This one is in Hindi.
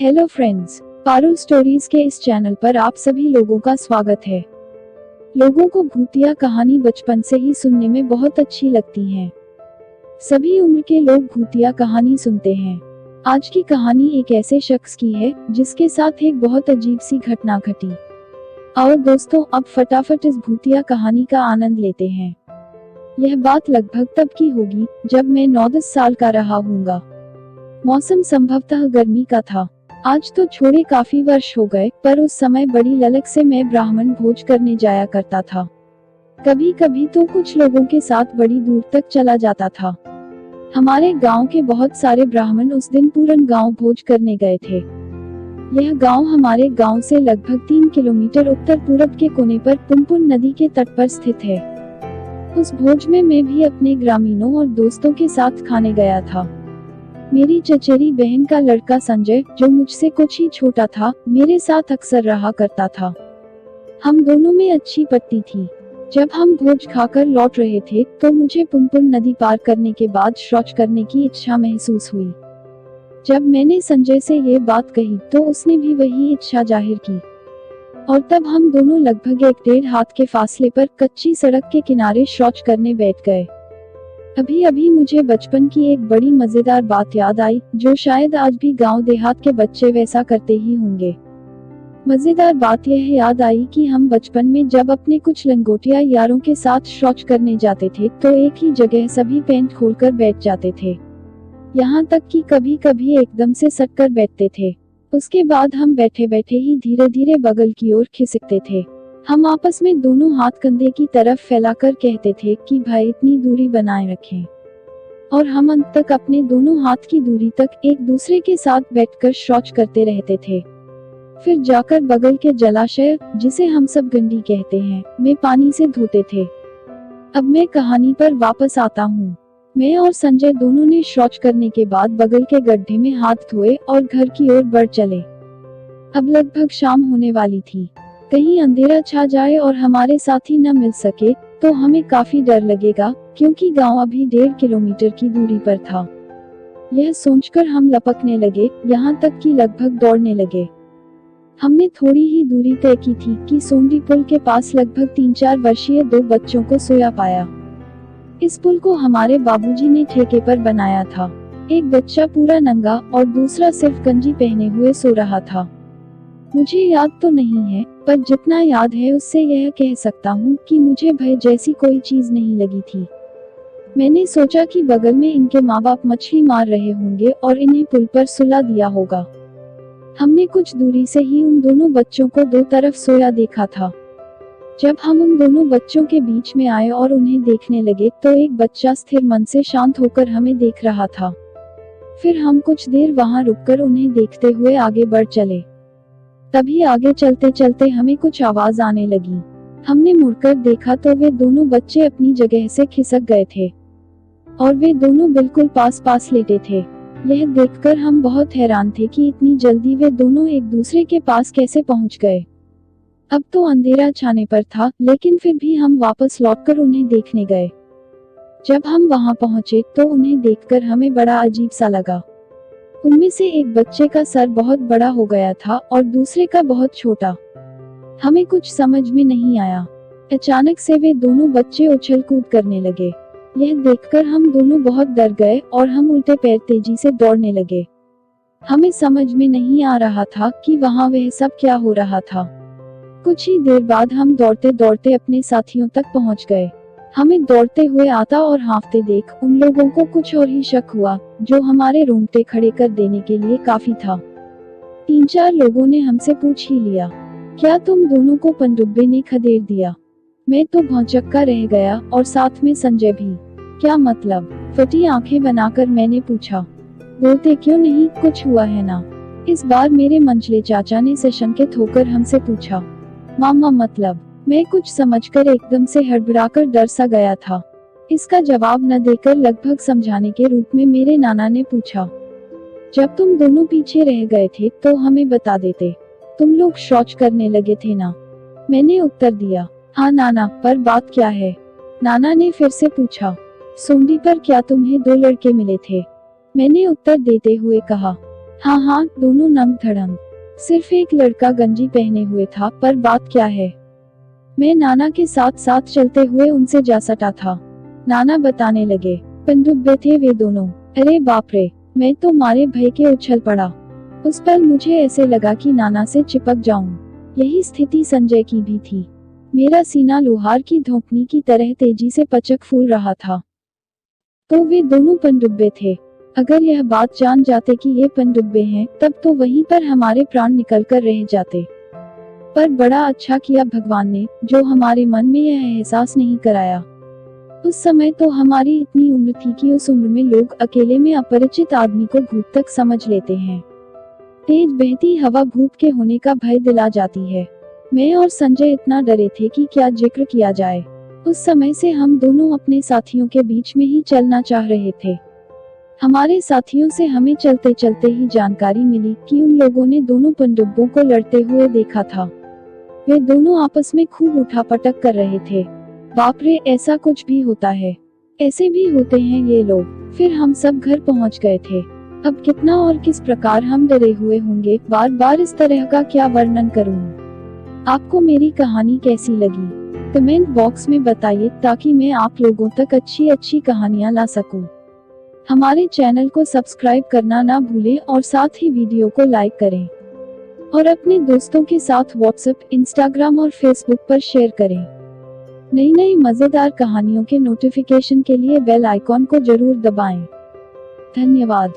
हेलो फ्रेंड्स, पारुल स्टोरीज के इस चैनल पर आप सभी लोगों का स्वागत है। लोगों को भूतिया कहानी बचपन से ही सुनने में बहुत अच्छी लगती हैं। सभी उम्र के लोग भूतिया कहानी सुनते हैं। आज की कहानी एक ऐसे शख्स की है जिसके साथ एक बहुत अजीब सी घटना घटी। आओ दोस्तों, अब फटाफट इस भूतिया कहानी का आनंद लेते हैं। यह बात लगभग तब की होगी जब मैं 9-10 साल का रहा हूँगा। मौसम संभवतः गर्मी का था। आज तो छोड़े काफी वर्ष हो गए, पर उस समय बड़ी ललक से मैं ब्राह्मण भोज करने जाया करता था। कभी कभी तो कुछ लोगों के साथ बड़ी दूर तक चला जाता था। हमारे गांव के बहुत सारे ब्राह्मण उस दिन पूरन गांव भोज करने गए थे। यह गांव हमारे गांव से लगभग 3 किलोमीटर उत्तर पूरब के कोने पर पुनपुन नदी के तट पर स्थित है। उस भोज में मैं भी अपने ग्रामीणों और दोस्तों के साथ खाने गया था। मेरी चचेरी बहन का लड़का संजय, जो मुझसे कुछ ही छोटा था, मेरे साथ अक्सर रहा करता था। हम दोनों में अच्छी पटती थी। जब हम भोज खाकर लौट रहे थे तो मुझे पुनपुन नदी पार करने के बाद शौच करने की इच्छा महसूस हुई। जब मैंने संजय से ये बात कही तो उसने भी वही इच्छा जाहिर की और तब हम दोनों लगभग 1-1.5 हाथ के फासले पर कच्ची सड़क के किनारे शौच करने बैठ गए। अभी अभी मुझे बचपन की एक बड़ी मजेदार बात याद आई, जो शायद आज भी गांव देहात के बच्चे वैसा करते ही होंगे। मजेदार बात यह याद आई कि हम बचपन में जब अपने कुछ लंगोटिया यारों के साथ शौच करने जाते थे तो एक ही जगह सभी पैंट खोलकर बैठ जाते थे। यहाँ तक कि कभी कभी एकदम से सटकर बैठते थे। उसके बाद हम बैठे बैठे ही धीरे धीरे बगल की ओर खिसकते थे। हम आपस में दोनों हाथ कंधे की तरफ फैलाकर कहते थे कि भाई इतनी दूरी बनाए रखें, और हम अंत तक अपने दोनों हाथ की दूरी तक एक दूसरे के साथ बैठकर शौच करते रहते थे। फिर जाकर बगल के जलाशय, जिसे हम सब गंडी कहते हैं, में पानी से धोते थे। अब मैं कहानी पर वापस आता हूँ। मैं और संजय दोनों ने शौच करने के बाद बगल के गड्ढे में हाथ धोए और घर की ओर बढ़ चले। अब लगभग शाम होने वाली थी। कहीं अंधेरा छा जाए और हमारे साथी न मिल सके तो हमें काफी डर लगेगा, क्योंकि गांव अभी 1.5 किलोमीटर की दूरी पर था। यह सोचकर हम लपकने लगे, यहाँ तक कि लगभग दौड़ने लगे। हमने थोड़ी ही दूरी तय की थी कि सोंडी पुल के पास लगभग 3-4 वर्षीय 2 बच्चों को सोया पाया। इस पुल को हमारे बाबूजी ने ठेके पर बनाया था। एक बच्चा पूरा नंगा और दूसरा सिर्फ गंजी पहने हुए सो रहा था। मुझे याद तो नहीं है, पर जितना याद है उससे यह कह सकता हूँ कि मुझे भय जैसी कोई चीज नहीं लगी थी। मैंने सोचा कि बगल में इनके माँ बाप मछली मार रहे होंगे और इन्हें पुल पर सुला दिया होगा। हमने कुछ दूरी से ही उन दोनों बच्चों को 2 तरफ सोया देखा था। जब हम उन दोनों बच्चों के बीच में आए और उन्हें देखने लगे तो एक बच्चा स्थिर मन से शांत होकर हमें देख रहा था। फिर हम कुछ देर वहां रुककर उन्हें देखते हुए आगे बढ़ चले। तभी आगे चलते चलते हमें कुछ आवाज आने लगी। हमने मुड़कर देखा तो वे दोनों बच्चे अपनी जगह से खिसक गए थे और वे दोनों बिल्कुल पास पास लेटे थे। यह देखकर हम बहुत हैरान थे कि इतनी जल्दी वे दोनों एक दूसरे के पास कैसे पहुंच गए। अब तो अंधेरा छाने पर था, लेकिन फिर भी हम वापस लौटकर उन्हें देखने गए। जब हम वहां पहुंचे तो उन्हें देखकर हमें बड़ा अजीब सा लगा। उनमें से एक बच्चे का सर बहुत बड़ा हो गया था और दूसरे का बहुत छोटा। हमें कुछ समझ में नहीं आया। अचानक से वे दोनों बच्चे उछल कूद करने लगे। यह देखकर हम दोनों बहुत डर गए और हम उल्टे पैर तेजी से दौड़ने लगे। हमें समझ में नहीं आ रहा था कि वहां वह सब क्या हो रहा था। कुछ ही देर बाद हम दौड़ते दौड़ते अपने साथियों तक पहुंच गए। हमें दौड़ते हुए आता और हाँफते देख उन लोगों को कुछ और ही शक हुआ, जो हमारे रोंगटे खड़े कर देने के लिए काफी था। 3-4 लोगों ने हमसे पूछ ही लिया, क्या तुम दोनों को पनडुब्बे ने खदेड़ दिया? मैं तो भौंचक्का रह गया और साथ में संजय भी। क्या मतलब? फटी आंखें बनाकर मैंने पूछा। बोलते क्यों नहीं, कुछ हुआ है ना? इस बार मेरे मंझले चाचा ने सशंकित होकर हमसे पूछा। मामा मतलब? मैं कुछ समझकर एकदम से हड़बड़ाकर डर सा गया था। इसका जवाब न देकर लगभग समझाने के रूप में मेरे नाना ने पूछा, जब तुम दोनों पीछे रह गए थे तो हमें बता देते। तुम लोग शौच करने लगे थे ना? मैंने उत्तर दिया, हाँ नाना, पर बात क्या है? नाना ने फिर से पूछा, सोंडी पर क्या तुम्हें 2 लड़के मिले थे? मैंने उत्तर देते हुए कहा, हाँ हाँ, दोनों नंग धड़ंग। सिर्फ एक लड़का गंजी पहने हुए था, पर बात क्या है। मैं नाना के साथ साथ चलते हुए उनसे जा सटा था। नाना बताने लगे, पनडुब्बे थे वे दोनों। अरे बाप रे, मैं तो मारे भय के उछल पड़ा। उस पल मुझे ऐसे लगा कि नाना से चिपक जाऊं। यही स्थिति संजय की भी थी। मेरा सीना लोहार की धोखनी की तरह तेजी से पचक फूल रहा था। तो वे दोनों पनडुब्बे थे। अगर यह बात जान जाते कि ये पनडुब्बे हैं, तब तो वहीं पर हमारे प्राण निकल कर रह जाते। पर बड़ा अच्छा किया भगवान ने, जो हमारे मन में यह एहसास नहीं कराया। उस समय तो हमारी इतनी उम्र थी कि उस उम्र में लोग अकेले में अपरिचित आदमी को भूत तक समझ लेते हैं। तेज बहती हवा भूत के होने का भय दिला जाती है। मैं और संजय इतना डरे थे कि क्या जिक्र किया जाए। उस समय से हम दोनों अपने साथियों के बीच में ही चलना चाह रहे थे। हमारे साथियों से हमें चलते चलते ही जानकारी मिली कि उन लोगों ने दोनों पनडुब्बों को लड़ते हुए देखा था। वे दोनों आपस में खूब उठापटक कर रहे थे। बाप रे, ऐसा कुछ भी होता है। ऐसे भी होते हैं ये लोग। फिर हम सब घर पहुंच गए थे। अब कितना और किस प्रकार हम डरे हुए होंगे, बार बार इस तरह का क्या वर्णन करूं। आपको मेरी कहानी कैसी लगी, कमेंट बॉक्स में बताइए, ताकि मैं आप लोगों तक अच्छी अच्छी कहानियां ला सकूं। हमारे चैनल को सब्सक्राइब करना ना भूलें और साथ ही वीडियो को लाइक करें और अपने दोस्तों के साथ व्हाट्सएप, इंस्टाग्राम और फेसबुक पर शेयर करें। नई नई मजेदार कहानियों के नोटिफिकेशन के लिए बेल आइकॉन को जरूर दबाएं। धन्यवाद।